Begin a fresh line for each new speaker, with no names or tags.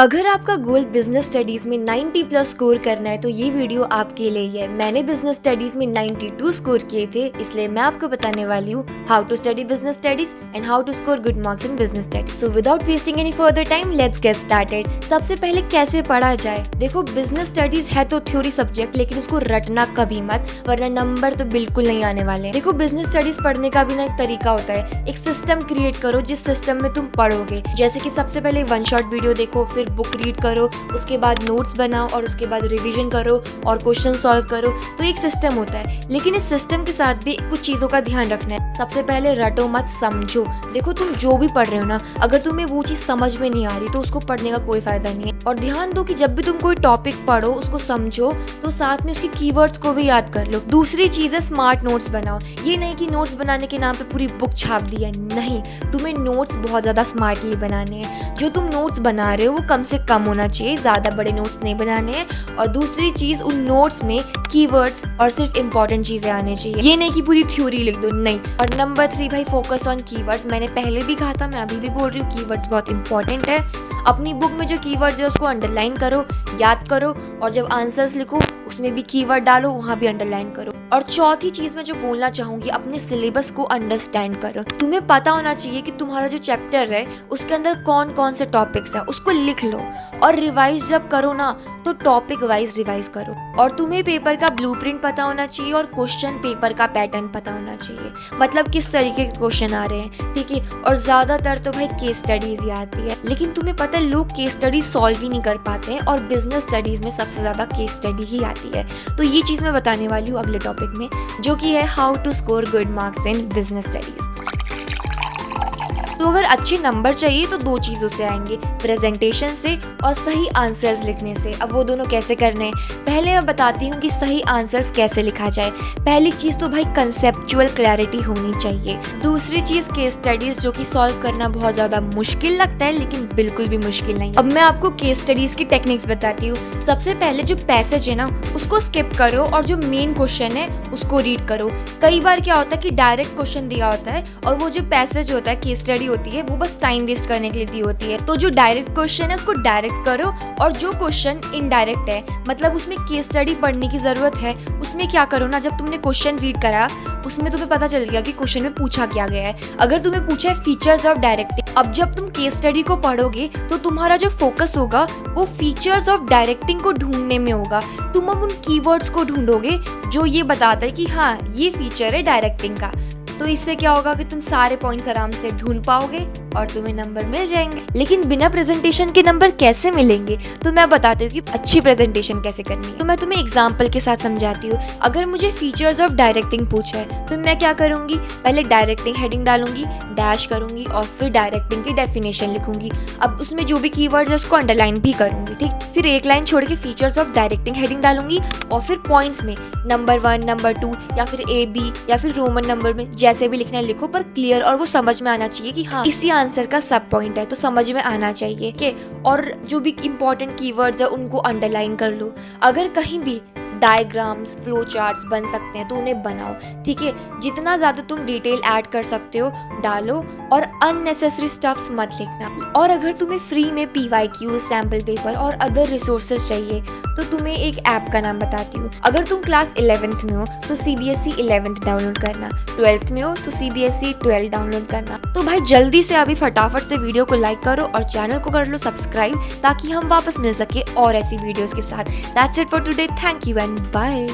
अगर आपका goal business studies में 90 प्लस स्कोर करना है तो ये वीडियो आपके लिए ही है। मैंने बिजनेस स्टडीज में 92 स्कोर किए थे, इसलिए मैं आपको बताने वाली हूँ how to study business studies and how to score good marks in business studies. So without wasting any further time let's get started. सबसे पहले कैसे पढ़ा जाए। देखो, बिजनेस स्टडीज है तो थ्योरी सब्जेक्ट, लेकिन उसको रटना कभी मत, वरना नंबर तो बिल्कुल नहीं आने वाले। देखो, बिजनेस स्टडीज पढ़ने का भी ना एक तरीका होता है। एक सिस्टम क्रिएट करो जिस सिस्टम में तुम पढ़ोगे। जैसे कि सबसे पहले वन शॉट वीडियो देखो, फिर बुक रीड करो, उसके बाद नोट्स बनाओ और उसके बाद रिवीजन करो और क्वेश्चन सॉल्व करो। तो एक सिस्टम होता है, लेकिन इस सिस्टम के साथ भी कुछ चीजों का ध्यान रखना है। सबसे पहले रटो मत, समझो। देखो, तुम जो भी पढ़ रहे हो ना, अगर तुम्हें वो चीज समझ में नहीं आ रही तो उसको पढ़ने का कोई फायदा नहीं है। और ध्यान दो कि जब भी तुम कोई टॉपिक पढ़ो, उसको समझो तो साथ में उसके कीवर्ड्स को भी याद कर लो। दूसरी चीज है स्मार्ट नोट्स बनाओ। ये नहीं कि नोट्स बनाने के नाम पे पूरी बुक छाप दी है, नहीं, तुम्हें नोट्स बहुत ज्यादा स्मार्टली बनाने हैं। जो तुम नोट्स बना रहे हो वो कम से कम होना चाहिए, ज्यादा बड़े नोट्स नहीं बनाने हैं। और दूसरी चीज, उन नोट्स में कीवर्ड्स और सिर्फ इंपॉर्टेंट चीजें आनी चाहिए। ये नहीं कि पूरी थ्योरी लिख दो, नहीं। और नंबर 3 भाई, फोकस ऑन कीवर्ड्स। मैंने पहले भी कहा था, मैं अभी भी बोल रही हूँ, कीवर्ड्स बहुत इंपॉर्टेंट है। अपनी बुक में जो कीवर्ड्स है उसको अंडरलाइन करो, याद करो, और जब आंसर्स लिखो उसमें भी कीवर्ड डालो, वहाँ भी अंडरलाइन करो। और चौथी चीज मैं जो बोलना चाहूंगी, अपने सिलेबस को अंडरस्टैंड करो। तुम्हें पता होना चाहिए कि तुम्हारा जो चैप्टर है उसके अंदर कौन कौन से टॉपिक्स है, उसको लिख लो। और रिवाइज जब करो ना तो टॉपिक वाइज रिवाइज करो। और तुम्हें पेपर का ब्लूप्रिंट पता होना चाहिए और क्वेश्चन पेपर का पैटर्न पता होना चाहिए, मतलब किस तरीके के क्वेश्चन आ रहे हैं, ठीक है। और ज्यादातर तो भाई केस स्टडीज ही आती है, लेकिन तुम्हें पता है लोग केस स्टडीज सॉल्व ही नहीं कर पाते हैं, और बिजनेस स्टडीज में सबसे ज्यादा केस स्टडी ही आती है। तो ये चीज मैं बताने वाली हूँ अगले टॉपिक में, जो कि है how to score good marks in business studies. तो अगर अच्छे नंबर चाहिए तो दो चीज़ों से आएंगे, प्रेजेंटेशन से और सही आंसर्स लिखने से। अब वो दोनों कैसे करने हैं, पहले मैं बताती हूँ कि सही आंसर्स कैसे लिखा जाए। पहली चीज़ तो भाई कंसेप्चुअल क्लैरिटी होनी चाहिए। दूसरी चीज़ केस स्टडीज, जो कि सॉल्व करना बहुत ज़्यादा मुश्किल लगता है, लेकिन बिल्कुल भी मुश्किल नहीं। अब मैं आपको केस स्टडीज की टेक्निक्स बताती हूँ। सबसे पहले जो पैसेज है ना उसको स्किप करो और जो मेन क्वेश्चन है उसको रीड करो। कई बार क्या होता है कि डायरेक्ट क्वेश्चन दिया होता है और वो जो पैसेज होता है, केस स्टडी होती है, वो बस टाइम वेस्ट करने के लिए दी होती है। तो जो डायरेक्ट क्वेश्चन है उसको डायरेक्ट करो, और जो क्वेश्चन इनडायरेक्ट है, मतलब उसमें केस स्टडी पढ़ने की जरूरत है, उसमें क्या करो ना, जब तुमने क्वेश्चन रीड करा उसमें तुम्हें पता चल गया कि क्वेश्चन में पूछा क्या गया है। अगर तुम्हें पूछा है फीचर्स ऑफ डायरेक्टिंग, अब जब तुम केस स्टडी को पढ़ोगे तो तुम्हारा जो फोकस होगा वो फीचर्स ऑफ डायरेक्टिंग को ढूंढने में होगा। तुम अब उन कीवर्ड्स को ढूंढोगे जो ये बताता है कि हाँ, ये फीचर है डायरेक्टिंग का। तो इससे क्या होगा कि तुम सारे पॉइंट्स आराम से ढूंढ पाओगे और तुम्हें नंबर मिल जाएंगे। लेकिन बिना प्रेजेंटेशन के नंबर कैसे मिलेंगे, तो मैं बताती हूँ कि अच्छी प्रेजेंटेशन कैसे करनी है। तो मैं तुम्हें एग्जांपल के साथ समझाती हूँ। अगर मुझे फीचर्स ऑफ डायरेक्टिंग पूछा है तो मैं क्या करूंगी, पहले डायरेक्टिंग हेडिंग डालूंगी, डैश करूंगी और फिर डायरेक्टिंग की डेफिनेशन लिखूंगी। अब उसमें जो भी कीवर्ड्स है उसको अंडरलाइन भी करूंगी, ठीक। फिर एक लाइन छोड़ के फीचर्स ऑफ डायरेक्टिंग हेडिंग डालूंगी और फिर पॉइंट्स में नंबर 1, नंबर 2 या फिर A, B या फिर रोमन नंबर में जैसे भी लिखना है लिखो, पर क्लियर और वो समझ में आना चाहिए कि हाँ, इसी आंसर का सब पॉइंट है, तो समझ में आना चाहिए के। और जो भी इंपॉर्टेंट कीवर्ड्स है उनको अंडरलाइन कर लो। अगर कहीं भी डायग्राम्स, फ्लो चार्ट्स बन सकते हैं तो उन्हें बनाओ, ठीक है। जितना ज्यादा तुम डिटेल ऐड कर सकते हो डालो, और अननेसेसरी स्टफ्स मत लिखना। और अगर तुम्हें फ्री में PYQ, सैम्पल पेपर और अदर रिसोर्सेज चाहिए तो तुम्हें एक ऐप का नाम बताती हूँ। अगर तुम क्लास 11th में हो तो CBSE 11th डाउनलोड करना, 12th में हो तो CBSE 12 डाउनलोड करना। तो भाई जल्दी से अभी फटाफट से वीडियो को लाइक करो और चैनल को कर लो सब्सक्राइब, ताकि हम वापस मिल सके और ऐसी वीडियोस के साथ। That's it for today, thank you and bye.